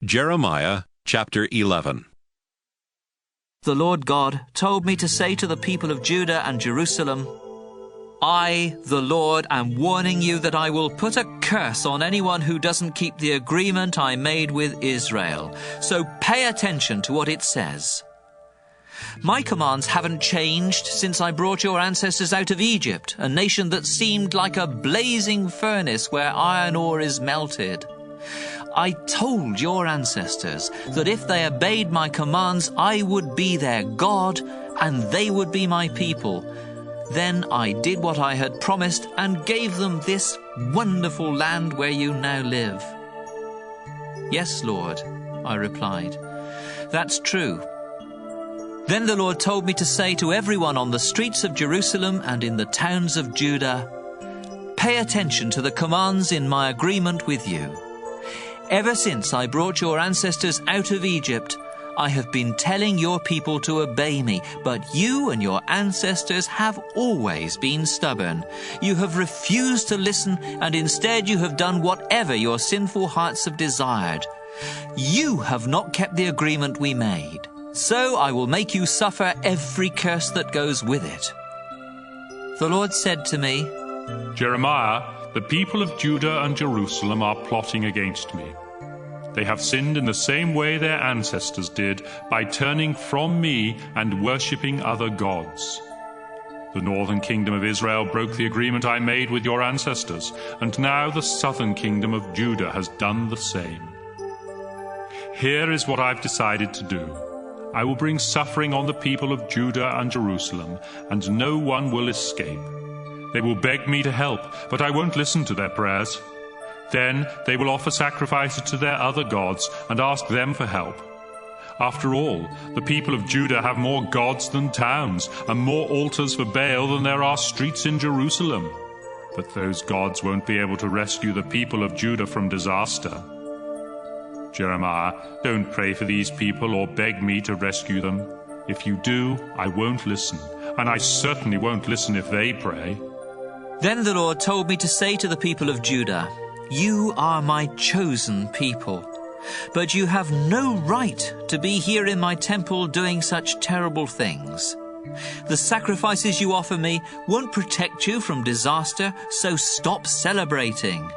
Jeremiah chapter 11. The Lord God told me to say to the people of Judah and Jerusalem, I, the Lord, am warning you that I will put a curse on anyone who doesn't keep the agreement I made with Israel. So pay attention to what it says. My commands haven't changed since I brought your ancestors out of Egypt, a nation that seemed like a blazing furnace where iron ore is melted. I told your ancestors that if they obeyed my commands, I would be their God and they would be my people. Then I did what I had promised and gave them this wonderful land where you now live. Yes, Lord, I replied. That's true. Then the Lord told me to say to everyone on the streets of Jerusalem and in the towns of Judah, pay attention to the commands in my agreement with you. Ever since I brought your ancestors out of Egypt, I have been telling your people to obey me, but you and your ancestors have always been stubborn. You have refused to listen, and instead you have done whatever your sinful hearts have desired. You have not kept the agreement we made, so I will make you suffer every curse that goes with it. The Lord said to me, Jeremiah, the people of Judah and Jerusalem are plotting against me. They have sinned in the same way their ancestors did, by turning from me and worshipping other gods. The northern kingdom of Israel broke the agreement I made with your ancestors, and now the southern kingdom of Judah has done the same. Here is what I've decided to do. I will bring suffering on the people of Judah and Jerusalem, and no one will escape. They will beg me to help, but I won't listen to their prayers. Then they will offer sacrifices to their other gods and ask them for help. After all, the people of Judah have more gods than towns, and more altars for Baal than there are streets in Jerusalem. But those gods won't be able to rescue the people of Judah from disaster. Jeremiah, don't pray for these people or beg me to rescue them. If you do, I won't listen, and I certainly won't listen if they pray. Then the Lord told me to say to the people of Judah, you are my chosen people, but you have no right to be here in my temple doing such terrible things. The sacrifices you offer me won't protect you from disaster, so stop celebrating.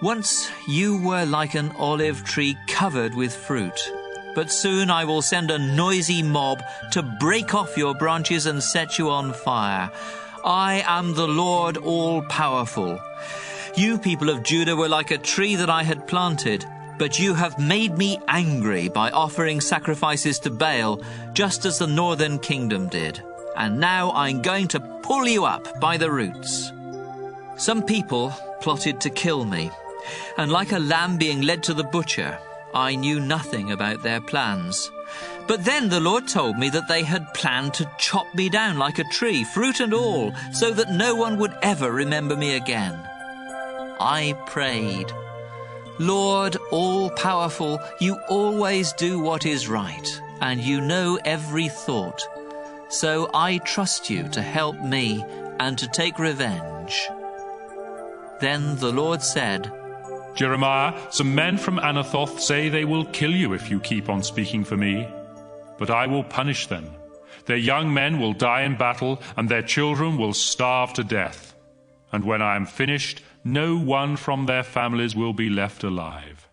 Once you were like an olive tree covered with fruit, but soon I will send a noisy mob to break off your branches and set you on fire. I am the Lord all-powerful. You people of Judah were like a tree that I had planted, but you have made me angry by offering sacrifices to Baal, just as the northern kingdom did. And now I'm going to pull you up by the roots. Some people plotted to kill me, and like a lamb being led to the butcher, I knew nothing about their plans. But then the Lord told me that they had planned to chop me down like a tree, fruit and all, so that no one would ever remember me again. I prayed, Lord all-powerful, you always do what is right, and you know every thought. So I trust you to help me and to take revenge. Then the Lord said, Jeremiah, some men from Anathoth say they will kill you if you keep on speaking for me. But I will punish them. Their young men will die in battle, and their children will starve to death. And when I am finished, no one from their families will be left alive.